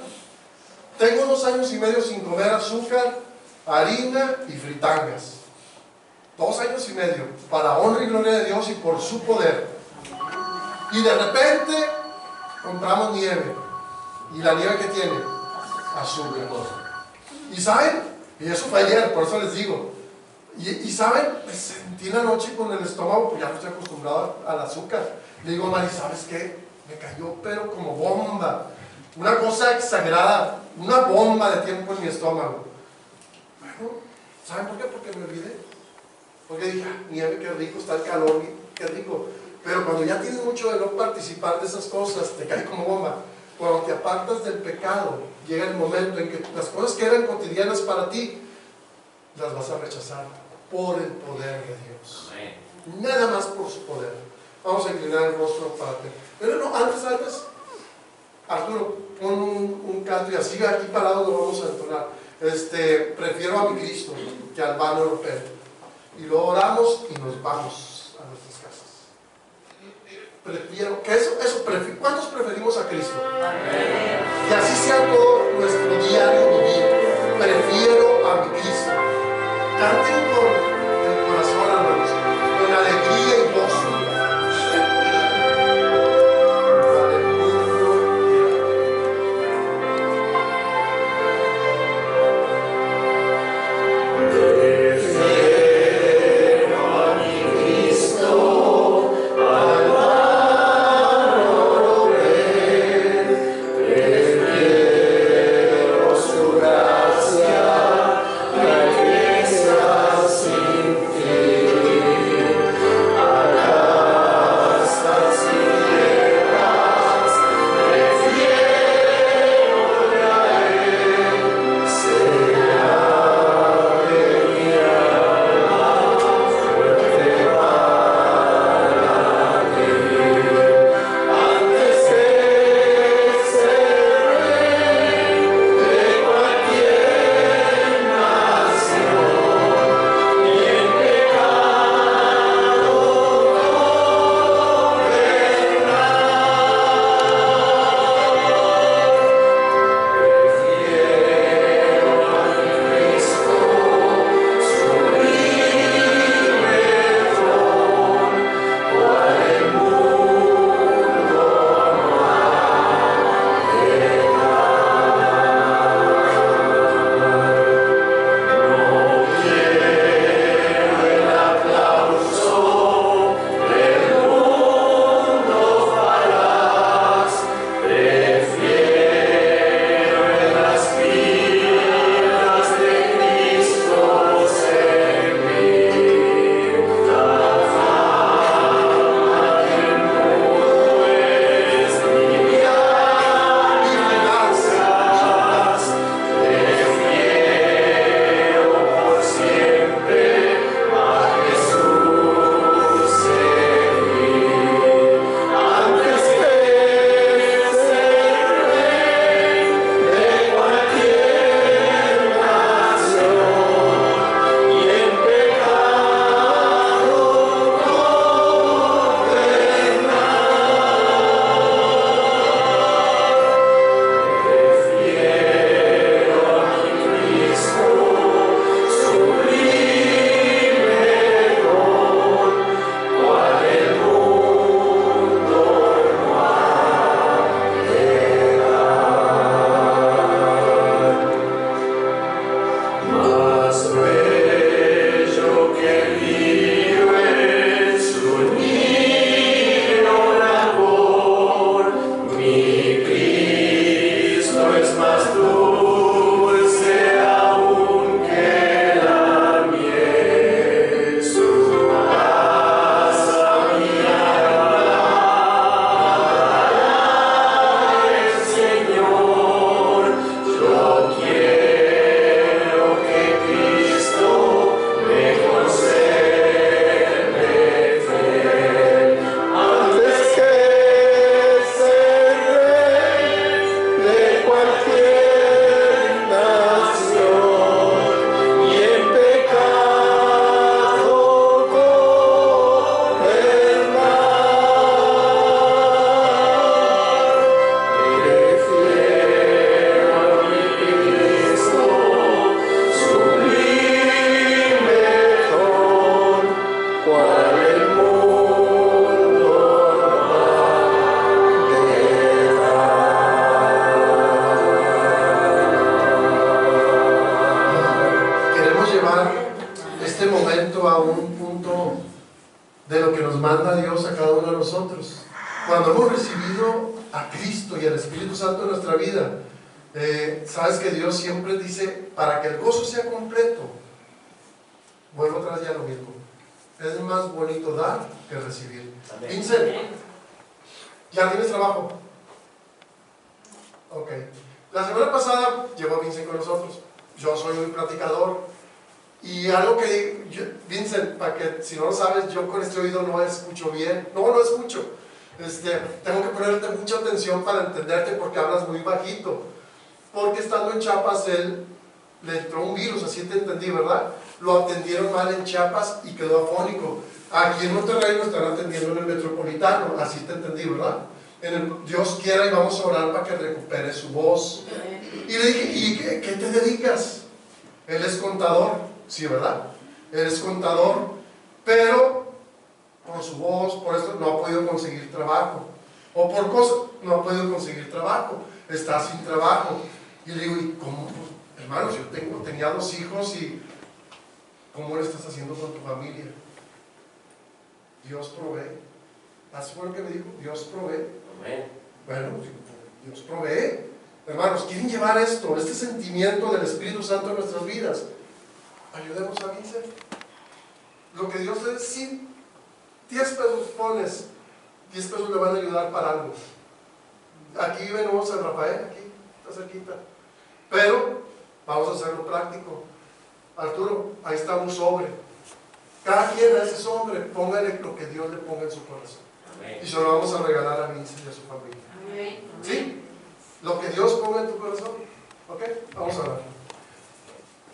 Tengo 2 años y medio sin comer azúcar, harina y fritangas. 2 años y medio, para honra y gloria de Dios y por su poder. Y de repente compramos nieve. ¿Y la nieve que tiene? Azúcar. ¿Y saben? Y eso fue ayer, por eso les digo. ¿Y saben? Me sentí la noche con el estómago, pues ya no estoy acostumbrado al azúcar. Le digo, Mari, ¿sabes qué? Me cayó pero como bomba. Una cosa exagerada, una bomba de tiempo en mi estómago. Bueno, ¿saben por qué? Porque me olvidé. Porque dije, nieve, qué rico, está el calor, qué rico. Pero cuando ya tienes mucho de no participar de esas cosas, te cae como bomba. Cuando te apartas del pecado, llega el momento en que las cosas que eran cotidianas para ti, las vas a rechazar por el poder de Dios. Nada más por su poder. Vamos a inclinar el rostro para ti. Pero no, antes, Arturo, pon un canto y así aquí parado lo vamos a entonar. Prefiero a mi Cristo que al vano europeo. Y luego oramos y nos vamos a nuestras casas. Prefiero, ¿cuántos preferimos a Cristo? Amén. Que así sea todo nuestro diario vivir. Prefiero a mi Cristo. Canten con el corazón, hermanos, con alegría y gozo. Gracias, manda Dios a cada uno de nosotros. Cuando hemos recibido a Cristo y al Espíritu Santo en nuestra vida, sabes que Dios siempre dice, para que el gozo sea completo, vuelvo atrás ya lo mismo, es más bonito dar que recibir. Vincent, ¿ya tienes trabajo? Ok. La semana pasada llegó Vincent con nosotros. Yo soy un platicador. Y algo que Vincent, para que si no lo sabes, yo con este oído no escucho bien. No escucho. Tengo que ponerte mucha atención para entenderte porque hablas muy bajito. Porque estando en Chiapas, él le entró un virus, así te entendí, ¿verdad? Lo atendieron mal en Chiapas y quedó afónico. Aquí en Monterrey lo están atendiendo en el Metropolitano, así te entendí, ¿verdad? Dios quiera y vamos a orar para que recupere su voz. Y le dije, ¿y qué te dedicas? Él es contador, sí, ¿verdad? Él es contador, pero por su voz, por esto no ha podido conseguir trabajo. O por cosas, no ha podido conseguir trabajo, está sin trabajo. Y le digo, ¿y cómo? Pues, hermanos, yo tenía 2 hijos y ¿cómo lo estás haciendo con tu familia? Dios provee. Así fue lo que me dijo, Dios provee. Bueno, Dios provee. Hermanos, ¿quieren llevar este sentimiento del Espíritu Santo en nuestras vidas? Ayudemos a Vincent. Lo que Dios le dice, si 10 pesos pones, 10 pesos le van a ayudar para algo. Aquí venimos a Rafael, aquí, está cerquita. Pero vamos a hacerlo práctico. Arturo, ahí está un sobre. Cada quien a ese sobre, póngale lo que Dios le ponga en su corazón. Amén. Y se lo vamos a regalar a Vincent y a su familia. Amén. ¿Sí? Lo que Dios ponga en tu corazón. ¿Ok? Vamos a ver.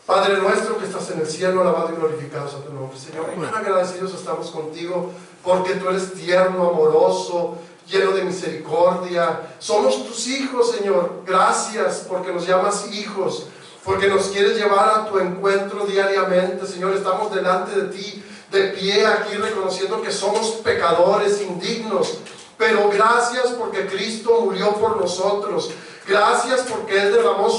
Padre nuestro que estás en el cielo, alabado y glorificado sea tu nombre. Señor, muy agradecidos estamos contigo porque tú eres tierno, amoroso, lleno de misericordia. Somos tus hijos, Señor. Gracias porque nos llamas hijos, porque nos quieres llevar a tu encuentro diariamente. Señor, estamos delante de ti, de pie aquí, reconociendo que somos pecadores, indignos. Pero gracias porque Cristo murió por nosotros. Gracias porque Él derramó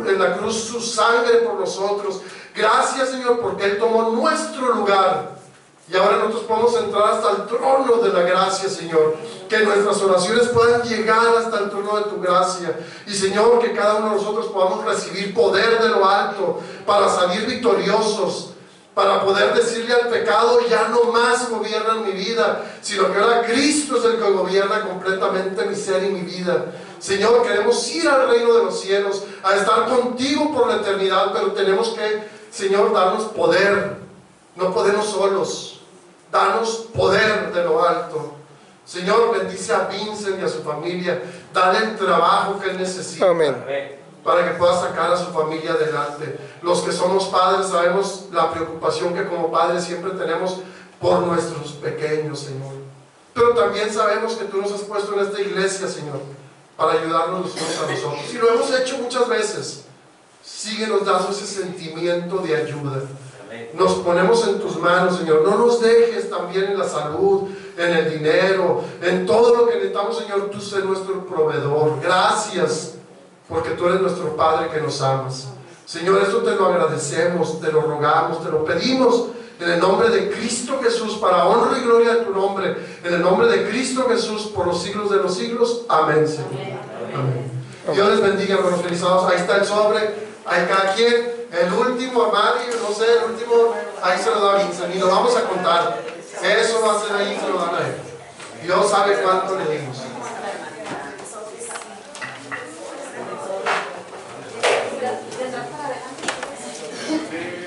en la cruz su sangre por nosotros. Gracias, Señor, porque Él tomó nuestro lugar. Y ahora nosotros podemos entrar hasta el trono de la gracia, Señor. Que nuestras oraciones puedan llegar hasta el trono de tu gracia. Y, Señor, que cada uno de nosotros podamos recibir poder de lo alto para salir victoriosos. Para poder decirle al pecado, ya no más gobierna en mi vida, sino que ahora Cristo es el que gobierna completamente mi ser y mi vida. Señor, queremos ir al reino de los cielos, a estar contigo por la eternidad, pero tenemos que, Señor, darnos poder. No podemos solos. Danos poder de lo alto. Señor, bendice a Vincent y a su familia. Dale el trabajo que él necesita. Amén. Para que pueda sacar a su familia adelante. Los que somos padres sabemos la preocupación que como padres siempre tenemos por nuestros pequeños, Señor. Pero también sabemos que tú nos has puesto en esta iglesia, Señor, para ayudarnos los unos a nosotros. Y lo hemos hecho muchas veces. Síguenos dando ese sentimiento de ayuda. Nos ponemos en tus manos, Señor. No nos dejes también en la salud, en el dinero, en todo lo que necesitamos, Señor. Tú sé nuestro proveedor. Gracias, porque tú eres nuestro Padre que nos amas. Señor, esto te lo agradecemos, te lo rogamos, te lo pedimos en el nombre de Cristo Jesús, para honra y gloria de tu nombre, en el nombre de Cristo Jesús, por los siglos de los siglos. Amén, Señor. Amén. Dios les bendiga, hermanos, felizados. Ahí está el sobre, ahí cada quien. El último, Mario, no sé, el último, ahí se lo da a Vincent y lo vamos a contar. Eso va a ser ahí, se lo dan a él. Dios sabe cuánto le dimos. ¿Tendrás para adelante?